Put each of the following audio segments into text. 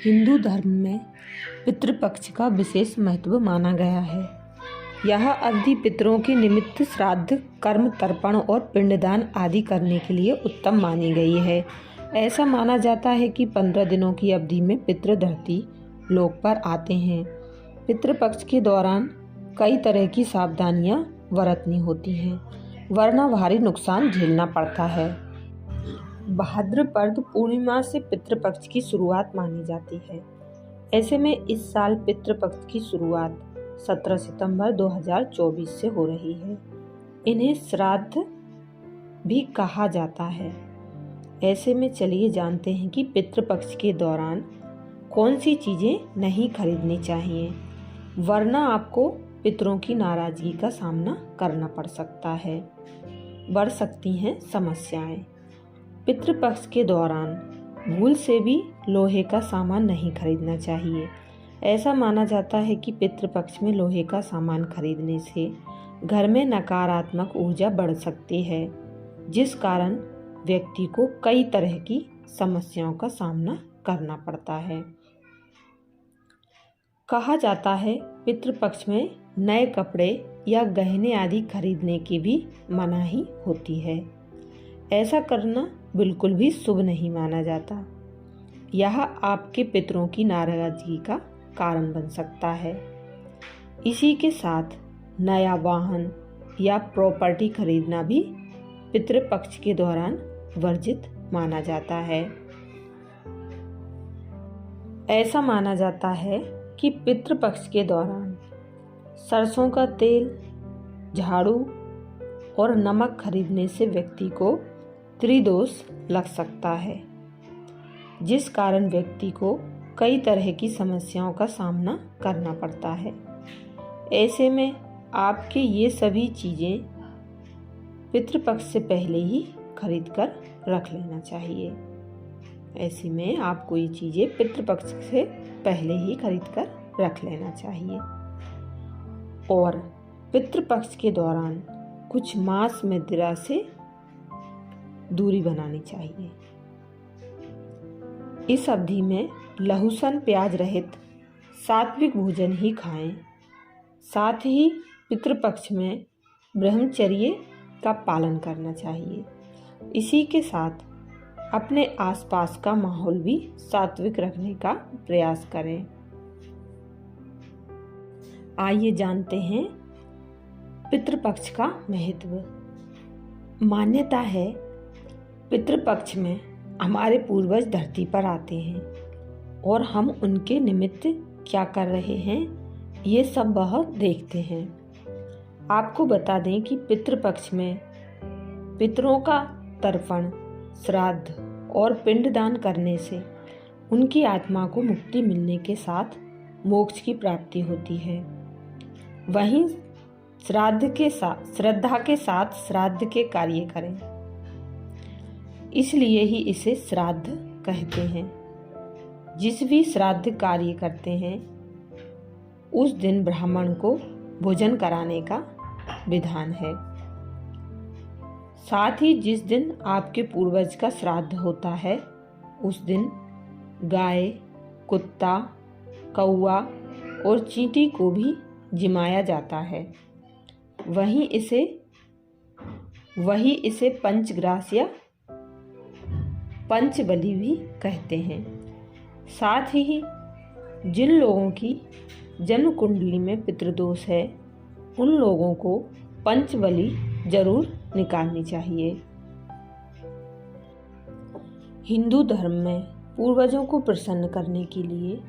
हिंदू धर्म में पितृपक्ष का विशेष महत्व माना गया है। यह अवधि पितरों के निमित्त श्राद्ध, कर्म, तर्पण और पिंडदान आदि करने के लिए उत्तम मानी गई है। ऐसा माना जाता है कि 15 दिनों की अवधि में पितृ धरती लोक पर आते हैं। पितृपक्ष के दौरान कई तरह की सावधानियां बरतनी होती हैं, वरना भारी नुकसान झेलना पड़ता है। भाद्रपद पूर्णिमा से पितृपक्ष की शुरुआत मानी जाती है। ऐसे में इस साल पितृपक्ष की शुरुआत 17 सितंबर 2024 से हो रही है। इन्हें श्राद्ध भी कहा जाता है। ऐसे में चलिए जानते हैं कि पितृपक्ष के दौरान कौन सी चीज़ें नहीं खरीदनी चाहिए, वरना आपको पितरों की नाराजगी का सामना करना पड़ सकता है। बढ़ सकती हैं समस्याएं। पितृपक्ष के दौरान भूल से भी लोहे का सामान नहीं खरीदना चाहिए। ऐसा माना जाता है कि पितृपक्ष में लोहे का सामान खरीदने से घर में नकारात्मक ऊर्जा बढ़ सकती है, जिस कारण व्यक्ति को कई तरह की समस्याओं का सामना करना पड़ता है। कहा जाता है पितृपक्ष में नए कपड़े या गहने आदि खरीदने की भी मनाही होती है। ऐसा करना बिल्कुल भी शुभ नहीं माना जाता। यह आपके पितरों की नाराजगी का कारण बन सकता है। इसी के साथ नया वाहन या प्रॉपर्टी खरीदना भी पितृपक्ष के दौरान वर्जित माना जाता है। ऐसा माना जाता है कि पितृपक्ष के दौरान सरसों का तेल, झाड़ू और नमक खरीदने से व्यक्ति को त्रिदोष लग सकता है, जिस कारण व्यक्ति को कई तरह की समस्याओं का सामना करना पड़ता है। ऐसे में आपके ये सभी चीज़ें पितृपक्ष से पहले ही खरीद कर रख लेना चाहिए। ऐसे में आपको ये चीज़ें पितृपक्ष से पहले ही खरीद कर रख लेना चाहिए। और पितृपक्ष के दौरान कुछ मांस मदिरा से दूरी बनानी चाहिए। इस अवधि में लहसुन प्याज रहित सात्विक भोजन ही खाएं। साथ ही पितृपक्ष में ब्रह्मचर्य का पालन करना चाहिए। इसी के साथ अपने आसपास का माहौल भी सात्विक रखने का प्रयास करें। आइए जानते हैं पितृपक्ष का महत्व। मान्यता है पितृपक्ष में हमारे पूर्वज धरती पर आते हैं और हम उनके निमित्त क्या कर रहे हैं ये सब वह देखते हैं। आपको बता दें कि पितृपक्ष में पितरों का तर्पण, श्राद्ध और पिंडदान करने से उनकी आत्मा को मुक्ति मिलने के साथ मोक्ष की प्राप्ति होती है। वहीं श्राद्ध के साथ श्रद्धा के साथ श्राद्ध के कार्य करें, इसलिए ही इसे श्राद्ध कहते हैं। जिस भी श्राद्ध कार्य करते हैं उस दिन ब्राह्मण को भोजन कराने का विधान है। साथ ही जिस दिन आपके पूर्वज का श्राद्ध होता है उस दिन गाय, कुत्ता, कौवा और चींटी को भी जिमाया जाता है। वही इसे पंचग्रास या पंचबलि भी कहते हैं। साथ ही जिन लोगों की जन्म कुंडली में पितृदोष है उन लोगों को पंचबलि जरूर निकालनी चाहिए। हिंदू धर्म में पूर्वजों को प्रसन्न करने के लिए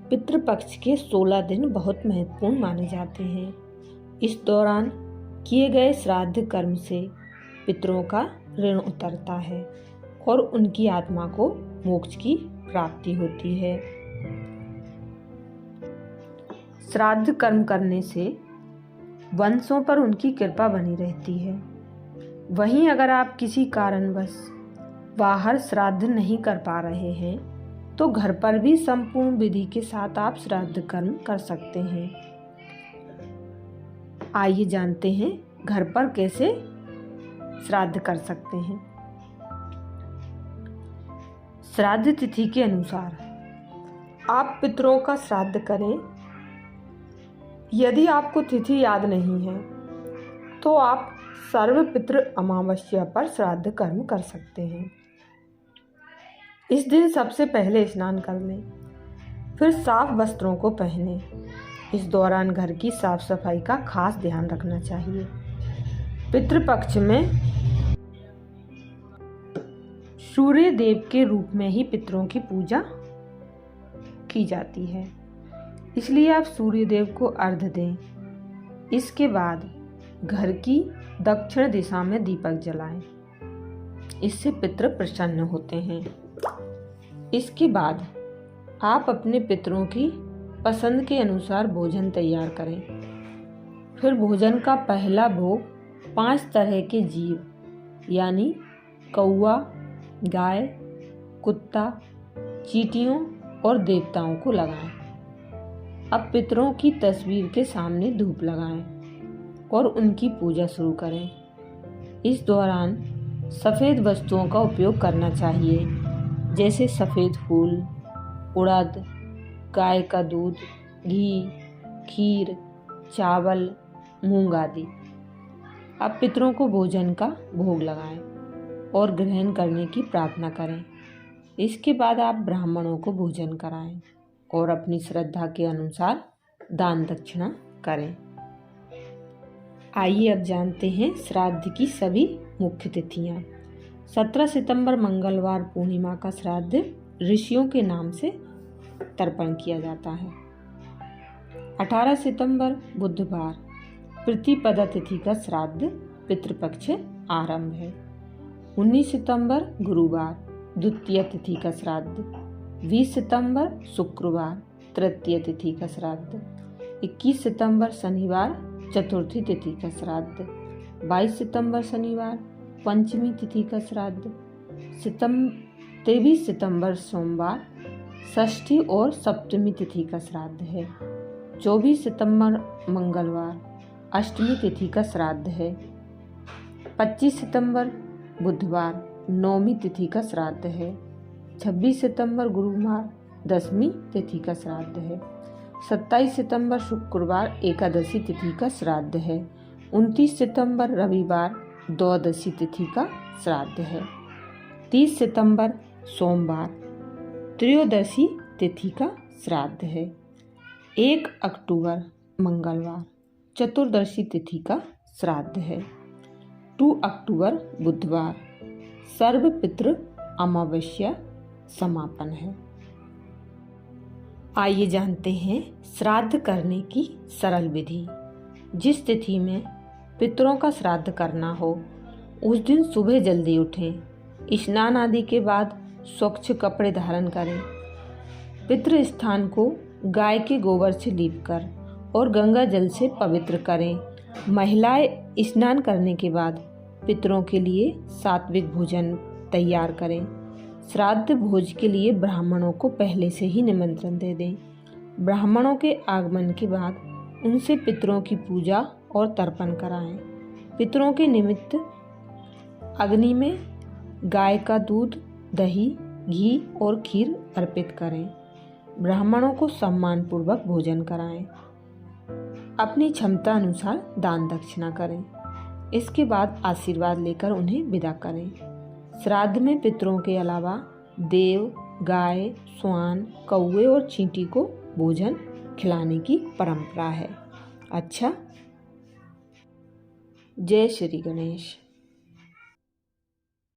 पितृपक्ष के 16 दिन बहुत महत्वपूर्ण माने जाते हैं। इस दौरान किए गए श्राद्ध कर्म से पितरों का ऋण उतरता है और उनकी आत्मा को मोक्ष की प्राप्ति होती है। श्राद्ध कर्म करने से वंशों पर उनकी कृपा बनी रहती है। वहीं अगर आप किसी कारणवश बाहर श्राद्ध नहीं कर पा रहे हैं तो घर पर भी संपूर्ण विधि के साथ आप श्राद्ध कर्म कर सकते हैं। आइए जानते हैं घर पर कैसे श्राद्ध कर सकते हैं। श्राद्ध तिथि के अनुसार आप पितरों का श्राद्ध करें। यदि आपको तिथि याद नहीं है तो आप सर्वपितृ अमावस्या पर श्राद्ध कर्म कर सकते हैं। इस दिन सबसे पहले स्नान कर लें, फिर साफ वस्त्रों को पहनें। इस दौरान घर की साफ सफाई का खास ध्यान रखना चाहिए। पितृपक्ष में सूर्य देव के रूप में ही पितरों की पूजा की जाती है, इसलिए आप सूर्य देव को अर्घ्य दें। इसके बाद घर की दक्षिण दिशा में दीपक जलाएं, इससे पितृ प्रसन्न होते हैं। इसके बाद आप अपने पितरों की पसंद के अनुसार भोजन तैयार करें। फिर भोजन का पहला भोग 5 तरह के जीव यानी कौआ, गाय, कुत्ता, चींटियों और देवताओं को लगाएं। अब पितरों की तस्वीर के सामने धूप लगाएं और उनकी पूजा शुरू करें। इस दौरान सफ़ेद वस्तुओं का उपयोग करना चाहिए, जैसे सफ़ेद फूल, उड़द, गाय का दूध, घी, खीर, चावल, मूंग आदि। अब पितरों को भोजन का भोग लगाएं और ग्रहण करने की प्रार्थना करें। इसके बाद आप ब्राह्मणों को भोजन कराएं और अपनी श्रद्धा के अनुसार दान दक्षिणा करें। आइए अब जानते हैं श्राद्ध की सभी मुख्य तिथियां। 17 सितंबर मंगलवार पूर्णिमा का श्राद्ध ऋषियों के नाम से तर्पण किया जाता है। 18 सितंबर बुधवार प्रतिपदा तिथि का श्राद्ध पितृपक्ष आरंभ है। 19 सितंबर गुरुवार द्वितीय तिथि का श्राद्ध। 20 सितंबर शुक्रवार तृतीय तिथि का श्राद्ध। 21 सितंबर शनिवार चतुर्थी तिथि का श्राद्ध। 22 सितंबर शनिवार पंचमी तिथि का श्राद्ध। 23 सितंबर सोमवार षष्ठी और सप्तमी तिथि का श्राद्ध है। 24 सितंबर मंगलवार अष्टमी तिथि का श्राद्ध है। 25 सितंबर बुधवार नौमी तिथि का श्राद्ध है। 26 सितंबर गुरुवार दसवीं तिथि का श्राद्ध है। 27 सितंबर शुक्रवार एकादशी तिथि का श्राद्ध है। 29 सितंबर रविवार द्वादशी तिथि का श्राद्ध है। 30 सितंबर सोमवार त्रयोदशी तिथि का श्राद्ध है। 1 अक्टूबर मंगलवार चतुर्दशी तिथि का श्राद्ध है। 2 अक्टूबर बुधवार सर्वपितृ अमावस्या समापन है। आइए जानते हैं श्राद्ध करने की सरल विधि। जिस तिथि में पितरों का श्राद्ध करना हो उस दिन सुबह जल्दी उठें, स्नान आदि के बाद स्वच्छ कपड़े धारण करें। पितृ स्थान को गाय के गोबर से लीपकर और गंगा जल से पवित्र करें। महिलाएं स्नान करने के बाद पितरों के लिए सात्विक भोजन तैयार करें। श्राद्ध भोज के लिए ब्राह्मणों को पहले से ही निमंत्रण दे दें। ब्राह्मणों के आगमन के बाद उनसे पितरों की पूजा और तर्पण कराएं। पितरों के निमित्त अग्नि में गाय का दूध, दही, घी और खीर अर्पित करें। ब्राह्मणों को सम्मानपूर्वक भोजन कराएं। अपनी क्षमता अनुसार दान दक्षिणा करें। इसके बाद आशीर्वाद लेकर उन्हें विदा करें। श्राद्ध में पितरों के अलावा देव, गाय, स्वान, कौवे और चींटी को भोजन खिलाने की परंपरा है। अच्छा, जय श्री गणेश।